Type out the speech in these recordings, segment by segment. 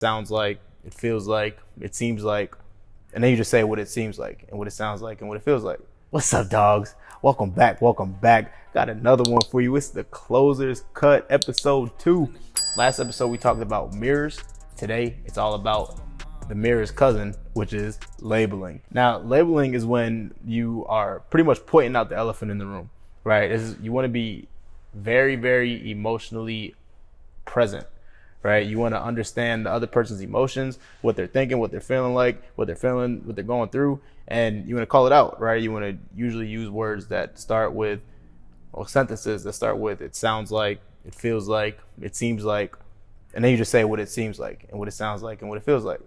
sounds like, it feels like, it seems like, and then you just say what it seems like and what it sounds like and what it feels like. What's up, dogs? Welcome back. Welcome back. Got another one for you. It's the Closer's Cut, episode 2. Last episode, we talked about mirrors. Today, it's all about the mirror's cousin, which is labeling. Now, labeling is when you are pretty much pointing out the elephant in the room, right? You want to be very, very emotionally present, right? You want to understand the other person's emotions, what they're thinking, what they're feeling like, what they're feeling, what they're going through, and you want to call it out, right? You want to usually use words that start with, or sentences that start with, it sounds like, it feels like, it seems like, and then you just say what it seems like and what it sounds like and what it feels like,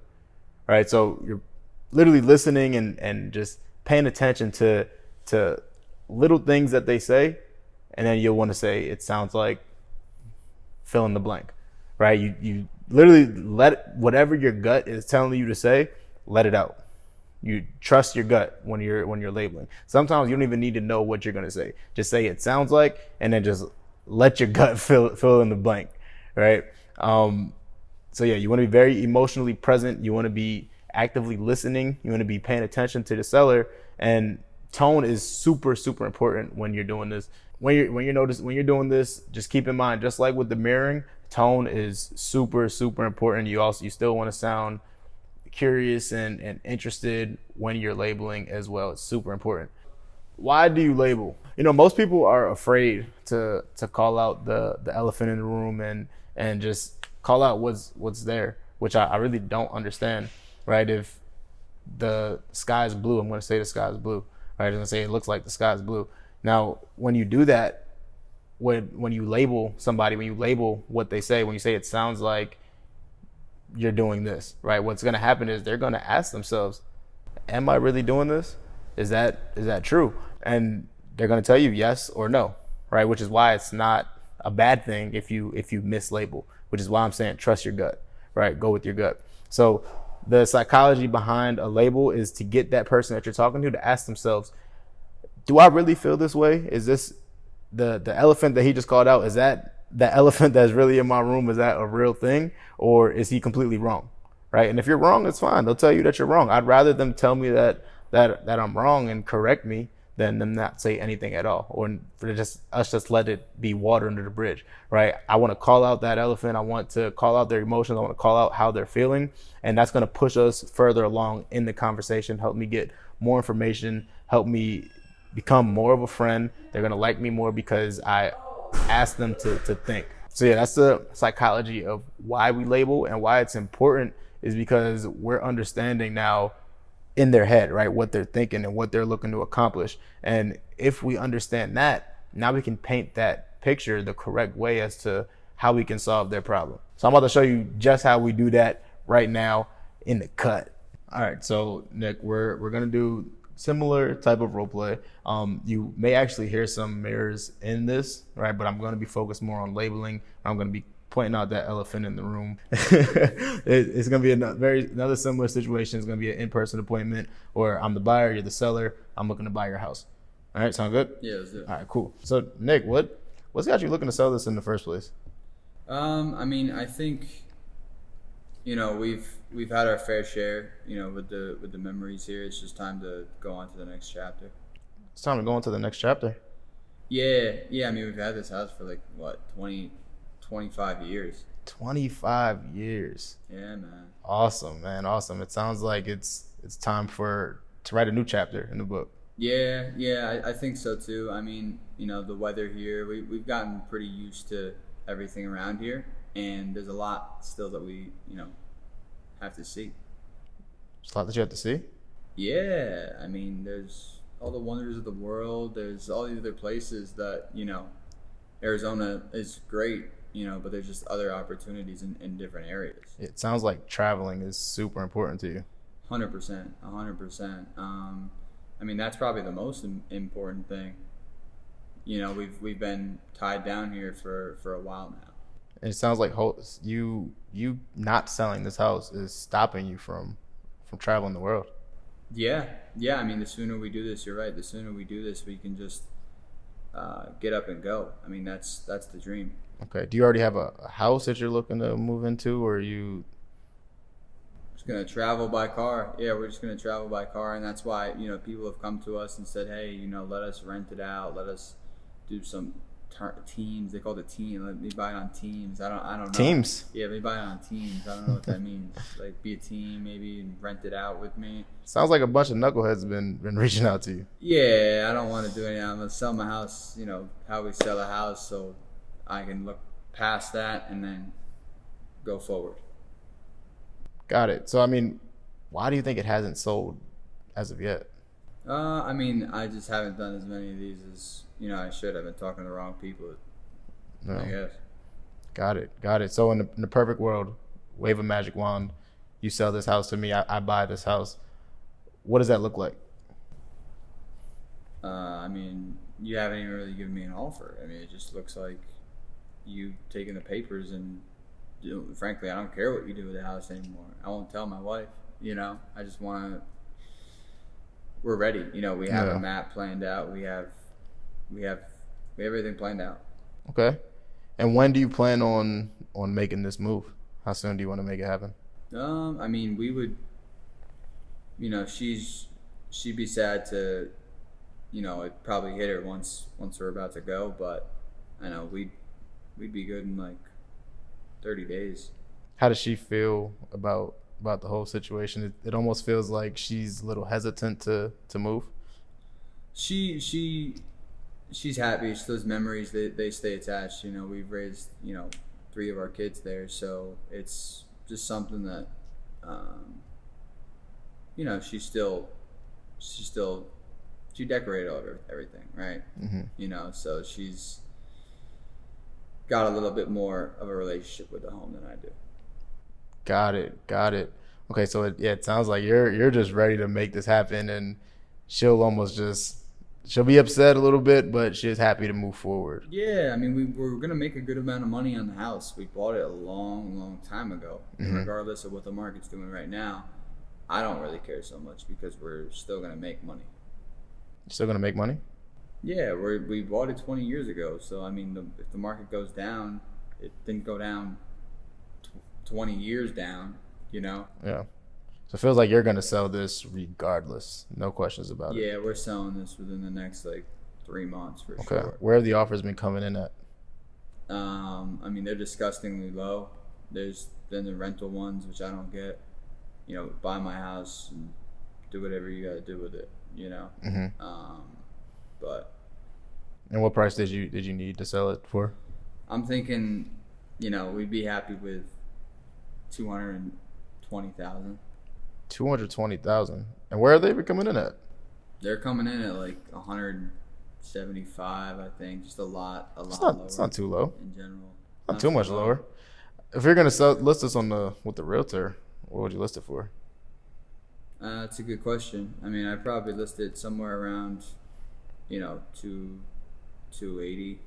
right? So you're literally listening and just paying attention to little things that they say, and then you'll want to say, it sounds like, fill in the blank, right? You literally let whatever your gut is telling you to say, let it out. You trust your gut when you're labeling. Sometimes you don't even need to know what you're gonna say. Just say it sounds like, and then just let your gut fill in the blank, right? So yeah, you want to be very emotionally present. You want to be actively listening. You want to be paying attention to the seller, and tone is super important when you're doing this. When you're doing this, just keep in mind, just like with the mirroring, tone is super important. You still want to sound curious and interested when you're labeling as well. It's super important. Why do you label? Most people are afraid to call out the elephant in the room and just call out what's there, which I really don't understand, right? If the sky is blue, I'm going to say the sky is blue, right? I'm going to say it looks like the sky is blue. Now, when you do that, when you label somebody, when you label what they say, when you say it sounds like, you're doing this, right? What's going to happen is they're going to ask themselves, am I really doing this? Is that true? And they're going to tell you yes or no, right? Which is why it's not a bad thing if you mislabel, which is why I'm saying trust your gut, right? Go with your gut. So the psychology behind a label is to get that person that you're talking to ask themselves, do I really feel this way? Is this the elephant that he just called out? Is that the elephant that's really in my room? Is that a real thing, or is he completely wrong, right? And if you're wrong, it's fine. They'll tell you that you're wrong. I'd rather them tell me that I'm wrong and correct me than them not say anything at all, or for just let it be water under the bridge, right? I want to call out that elephant. I want to call out their emotions. I want to call out how they're feeling, and that's going to push us further along in the conversation, help me get more information, help me become more of a friend. They're going to like me more because I ask them to think. So yeah, that's the psychology of why we label, and why it's important is because we're understanding now in their head, right, what they're thinking and what they're looking to accomplish. And if we understand that, now we can paint that picture the correct way as to how we can solve their problem. So I'm about to show you just how we do that right now in the cut. All right, so Nick, we're gonna do similar type of role play. You may actually hear some mirrors in this, right? But I'm going to be focused more on labeling. I'm going to be pointing out that elephant in the room. It's going to be another similar situation. It's going to be an in-person appointment, or I'm the buyer, you're the seller. I'm looking to buy your house. All right, sound good? Yeah, let's do it. All right, cool. So Nick, what's got you looking to sell this in the first place? I think, we've had our fair share, with the memories here. It's just time to go on to the next chapter. It's time to go on to the next chapter. Yeah. We've had this house for 25 years. 25 years. Yeah, man. Awesome, man. Awesome. It sounds like it's time to write a new chapter in the book. Yeah, I think so too. The weather here, we've gotten pretty used to everything around here, and there's a lot still that we, have to see. There's a lot that you have to see? Yeah, there's all the wonders of the world. There's all these other places that, Arizona is great, but there's just other opportunities in different areas. It sounds like traveling is super important to you. 100%. That's probably the most important thing. We've been tied down here for a while now. And it sounds like you not selling this house is stopping you from traveling the world. Yeah. The sooner we do this, you're right. The sooner we do this, we can just get up and go. I mean, that's the dream. Okay. Do you already have a house that you're looking to move into, or are you Just gonna travel by car. Yeah, we're just gonna travel by car, and that's why people have come to us and said, hey, let us rent it out, let us do some teams. They call it team. Let me buy it on teams. I don't know. Teams. Yeah, let me buy it on teams. I don't know what that means. Like be a team, maybe, and rent it out with me. Sounds like a bunch of knuckleheads have been reaching out to you. Yeah, I don't want to do anything. I'm gonna sell my house. How we sell a house, so I can look past that and then go forward. Got it. So I mean, why do you think it hasn't sold as of yet? I just haven't done as many of these as I should. I've been talking to the wrong people, No. I guess. Got it. So in the perfect world, wave a magic wand, you sell this house to me, I buy this house. What does that look like? You haven't even really given me an offer. It just looks like you taking the papers and, frankly, I don't care what you do with the house anymore. I won't tell my wife. I just want to. We're ready. We have a map planned out. We have everything planned out. Okay. And when do you plan on making this move? How soon do you want to make it happen? We would. She'd be sad to, it probably hit her once we're about to go, but I know we'd be good in like 30 days. How does she feel about the whole situation? It almost feels like she's a little hesitant to move. She's happy. Those memories, they stay attached. We've raised 3 of our kids there, so it's just something that she decorated everything, right? Mm-hmm. So she's got a little bit more of a relationship with the home than I do. Got it. Okay, so it sounds like you're just ready to make this happen, and she'll be upset a little bit, but she's happy to move forward. Yeah, we're gonna make a good amount of money on the house. We bought it a long, long time ago. Mm-hmm. Regardless of what the market's doing right now, I don't really care so much because we're still gonna make money. You're still gonna make money? Yeah, we bought it 20 years ago. So if the market goes down, it didn't go down 20 years down. Yeah. So it feels like you're gonna sell this regardless, no questions about it. Yeah, we're selling this within the next 3 months for Okay. sure. Where have the offers been coming in at? They're disgustingly low. There's then the rental ones, which I don't get. Buy my house and do whatever you got to do with it. Mm-hmm. But. And what price did you need to sell it for? I'm thinking, we'd be happy with $220,000. $220,000. And where are they coming in at? They're coming in at 175, I think. Just a lot lower. It's not too low. In general. Not too much lower. If you're gonna list this with the realtor, what would you list it for? That's a good question. I'd probably list it somewhere around, 280.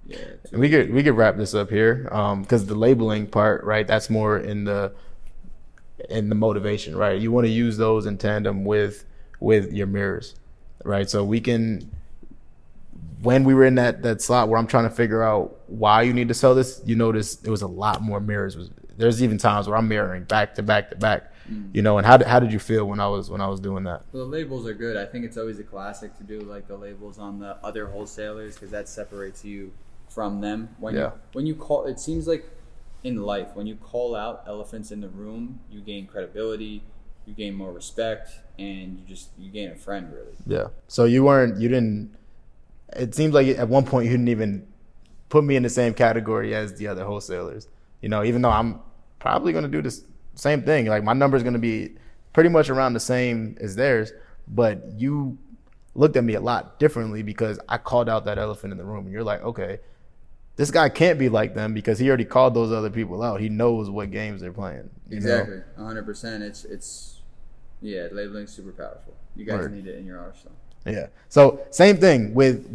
Yeah. We could wrap this up here, because the labeling part, right? That's more in the motivation, right? You want to use those in tandem with your mirrors, right? So we can. When we were in that slot where I'm trying to figure out why you need to sell this, you notice it was a lot more mirrors. There's even times where I'm mirroring back to back to back, and how did you feel when I was doing that? Well, the labels are good. I think it's always a classic to do the labels on the other wholesalers because that separates you from them. When you call, it seems like in life, when you call out elephants in the room, you gain credibility, you gain more respect, and you gain a friend, really. Yeah. So you didn't. It seems like at one point you didn't even put me in the same category as the other wholesalers. Even though I'm probably going to do the same thing. My number is going to be pretty much around the same as theirs, but you looked at me a lot differently because I called out that elephant in the room. And you're like, okay, this guy can't be like them because he already called those other people out. He knows what games they're playing. Exactly, 100%. It's labeling's super powerful. You guys need it in your arsenal. Yeah. So same thing with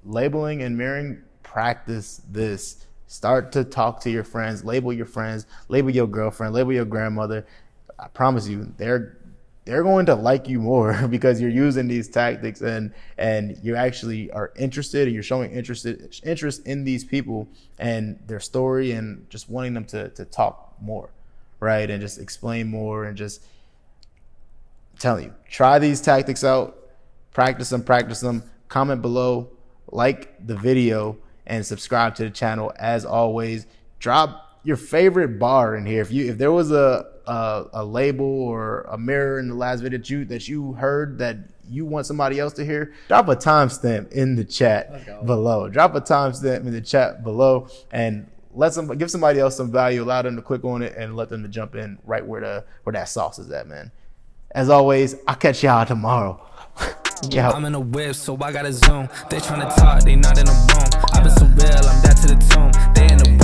labeling and mirroring. Practice this. Start to talk to your friends. Label your friends. Label your girlfriend. Label your grandmother. I promise you, they're going to like you more because you're using these tactics and you actually are interested and you're showing interest in these people and their story and just wanting them to talk more, right? And just explain more and just telling you, try these tactics out, practice them, comment below, like the video, and subscribe to the channel. As always, drop your favorite bar in here. If there was a label or a mirror in the last video that you heard that you want somebody else to hear, drop a timestamp in the chat below. Drop a timestamp in the chat below and give somebody else some value. Allow them to click on it and let them to jump in right where that sauce is at, man. As always, I'll catch y'all tomorrow. Yeah. I'm in a whip, so I gotta zoom. They tryna talk, they not in a room. I've been so real, I'm dead to the tomb. They in the